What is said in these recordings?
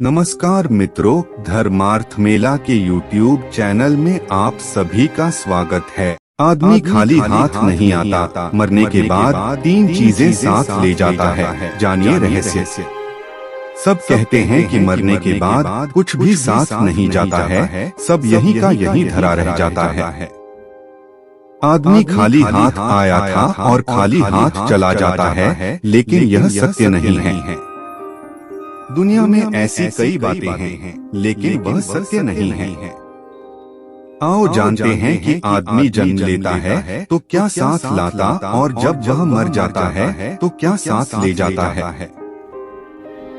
नमस्कार मित्रों, धर्मार्थ मेला के YouTube चैनल में आप सभी का स्वागत है। आदमी खाली हाथ नहीं आता, मरने के बाद तीन चीजें साथ ले जाता है। जानिए रहस्य। सब कहते हैं कि मरने के बाद कुछ भी साथ नहीं जाता है, सब यहीं का यहीं धरा रह जाता है। आदमी खाली हाथ आया था और खाली हाथ चला जाता है, लेकिन यह सत्य नहीं है। दुनिया में ऐसी कई बातें हैं, लेकिन वह सत्य नहीं है। आओ जानते हैं कि आदमी जन्म लेता है तो क्या साथ लाता, और जब वह मर जाता है तो क्या साथ ले जाता है।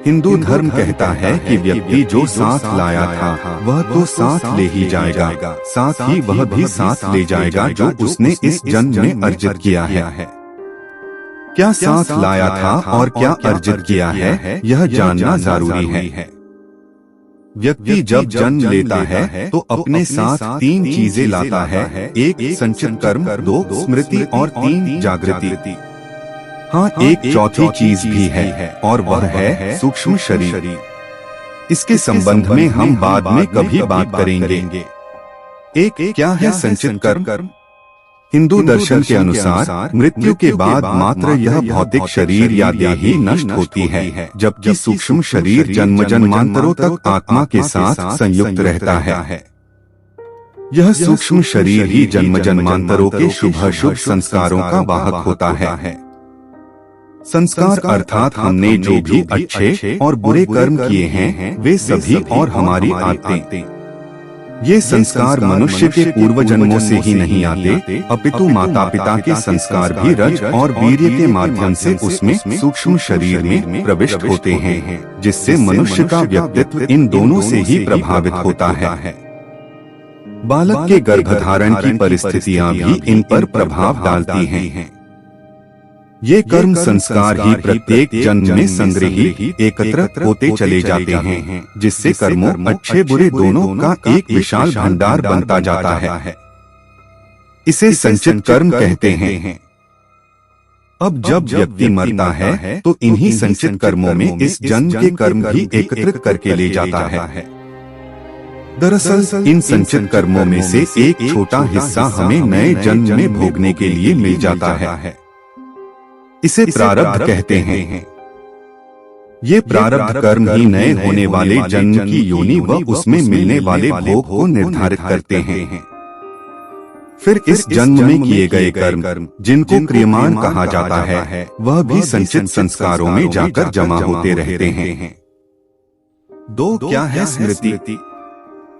हिंदू धर्म कहता है कि व्यक्ति जो साथ लाया था वह तो साथ ले ही जाएगा, साथ ही वह भी साथ ले जाएगा जो उसने इस जन्म में अर्जित किया है। क्या साथ लाया था और क्या अर्जित किया है, यह जानना जरूरी है। व्यक्ति जब जन्म लेता है तो अपने साथ तीन चीजें लाता है, एक संचित कर्म, दो स्मृति और तीन जागृति। हाँ, एक चौथी चीज भी है और वह है सूक्ष्म शरीर। इसके संबंध में हम बाद में कभी बात करेंगे। एक क्या है संचित कर्म? हिंदू दर्शन के अनुसार मृत्यु के बाद मात्र यह भौतिक शरीर या देही नष्ट होती है, जबकि सूक्ष्म शरीर जन्म जन्मांतरों तक आत्मा के साथ संयुक्त रहता है। यह सूक्ष्म शरीर ही जन्म जन्मांतरों के शुभ अशुभ संस्कारों का वाहक होता है। संस्कार अर्थात हमने जो भी अच्छे और बुरे कर्म किए हैं वे सभी और हमारी आदतें। ये संस्कार मनुष्य के पूर्व जन्मों से ही नहीं आते, अपितु माता पिता के संस्कार भी रज और वीर्य के माध्यम से उसमें सूक्ष्म शरीर में प्रविष्ट होते हैं, जिससे मनुष्य का व्यक्तित्व इन दोनों से ही प्रभावित होता है। बालक के गर्भधारण की परिस्थितियां भी इन पर प्रभाव डालती हैं। ये कर्म संस्कार ही प्रत्येक जन्म में संग्रहित एकत्र होते चले जाते हैं, जिससे कर्मों अच्छे बुरे दोनों का एक विशाल भंडार बनता जाता है। इसे संचित कर्म कहते हैं। अब जब व्यक्ति मरता है तो इन्हीं संचित कर्मों में इस जन्म के कर्म भी एकत्रित करके ले जाता है। दरअसल इन संचित कर्मों में से एक छोटा हिस्सा हमें नए जन्म में भोगने के लिए मिल जाता है। इसे प्रारब्ध कहते हैं। ये प्रारब्ध कर्म ही नए होने वाले जन्म की योनि व उसमें मिलने वाले भोग को निर्धारित करते हैं। फिर इस जन्म में किए गए कर्म, जिनको क्रियमाण कहा जाता है, वह भी संचित संस्कारों में जाकर जमा होते रहते हैं। दो क्या है स्मृति?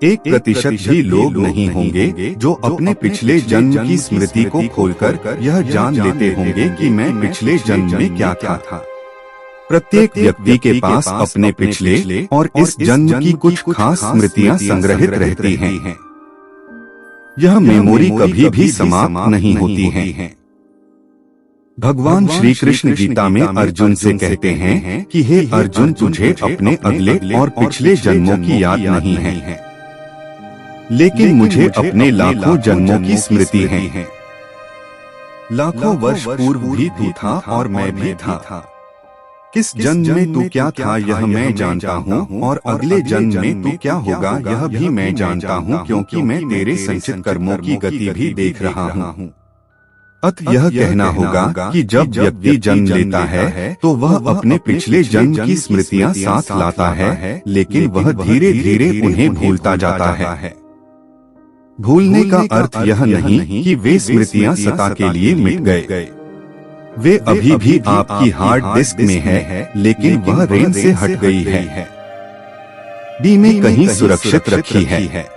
1% भी लोग नहीं होंगे जो अपने पिछले जन्म की स्मृति को खोलकर यह जान लेते होंगे कि मैं पिछले जन्म में क्या था। प्रत्येक व्यक्ति के पास अपने पिछले और इस जन्म की कुछ खास स्मृतियां संग्रहित रहती हैं। यह मेमोरी कभी भी समाप्त नहीं होती है। भगवान श्री कृष्ण गीता में अर्जुन से कहते हैं कि हे अर्जुन, तुझे अपने अगले और पिछले जन्मों की याद नहीं है, लेकिन मुझे अपने लाखों जन्मों की स्मृति है। लाखों वर्ष पूर्व भी तू था और मैं भी था। किस जन्म में तू क्या था यह मैं जानता हूँ, और अगले जन्म में तू क्या होगा यह भी मैं जानता हूँ, क्योंकि मैं तेरे संचित कर्मों की गति भी देख रहा हूँ। अतः यह कहना होगा कि जब व्यक्ति जन्म लेता है तो वह अपने पिछले जन्म की स्मृतियाँ साथ लाता है, लेकिन वह धीरे धीरे उन्हें भूलता जाता है। भूलने का अर्थ यह नहीं कि वे स्मृतियां सदा के लिए मिट गए। वे अभी भी आपकी हार्ड डिस्क में है, लेकिन वह रेंज से हट गई है, डी में कहीं सुरक्षित रखी है।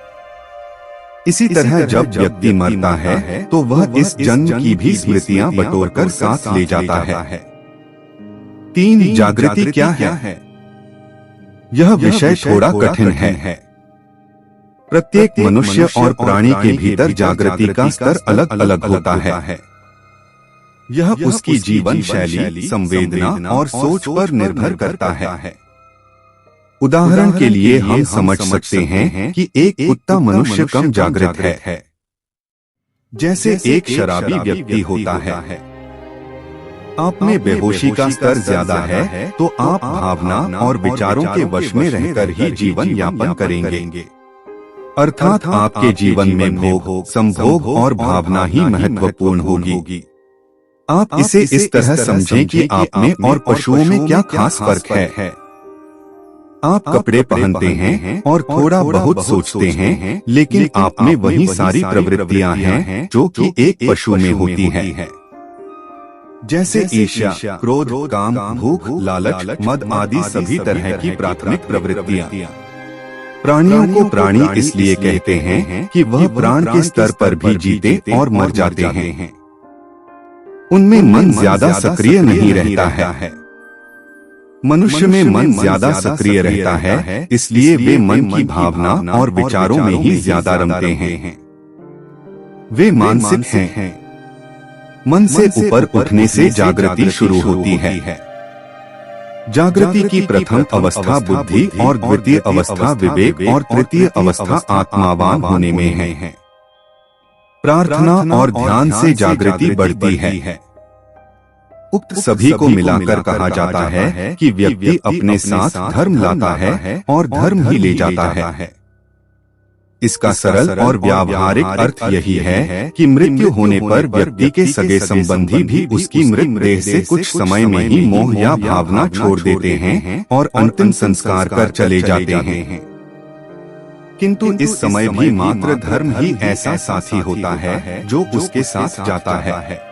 इसी तरह जब व्यक्ति मरता है तो वह इस जन्म की भी स्मृतियां बटोरकर साथ ले जाता है। तीन जागृति क्या है? यह विषय थोड़ा कठिन है। प्रत्येक मनुष्य और प्राणी के भीतर जागृति का स्तर अलग अलग होता है। यह उसकी जीवन शैली, संवेदना और सोच पर निर्भर करता है। उदाहरण के लिए हम समझ सकते हैं कि एक कुत्ता मनुष्य कम जागृत है, जैसे एक शराबी व्यक्ति होता है। आप में बेहोशी का स्तर ज्यादा है तो आप भावना और विचारों के वश में रहकर ही जीवन यापन करेंगे। अर्थात आपके जीवन में भोग, संभोग और भावना ही महत्वपूर्ण होगी। आप इसे इस तरह समझें कि आप में और पशुओं में क्या खास फर्क है। आप कपड़े पहनते हैं और थोड़ा बहुत सोचते हैं, लेकिन आप में वही सारी प्रवृत्तियां हैं जो कि एक पशु में होती हैं। जैसे ईर्ष्या, क्रोध, काम, भूख, लालच, मद आदि सभी तरह की प्राथमिक प्रवृत्तियां। प्राणियों को प्राणी इसलिए कहते हैं कि वह प्राण के स्तर पर भी जीते और मर जाते हैं। उनमें मन ज्यादा सक्रिय नहीं रहता है। मनुष्य में मन ज्यादा सक्रिय रहता है, इसलिए वे मन की भावना और विचारों में ही ज्यादा रमते हैं। वे मानसिक हैं। मन से ऊपर उठने से जागृति शुरू होती है। जागृति की प्रथम अवस्था बुद्धि और द्वितीय अवस्था विवेक और तृतीय अवस्था आत्मावान होने में है। प्रार्थना और ध्यान से जागृति बढ़ती है। उक्त सभी को मिलाकर कहा जाता है कि व्यक्ति अपने साथ धर्म लाता है और धर्म ही ले जाता है। इसका सरल और व्यावहारिक अर्थ यही है कि मृत्यु होने पर व्यक्ति के सगे संबंधी भी उसकी मृत देह से कुछ समय में ही मोह या भावना छोड़ देते हैं और अंतिम संस्कार कर चले जाते हैं। किंतु इस समय भी मात्र धर्म ही ऐसा साथी होता है जो उसके साथ जाता है।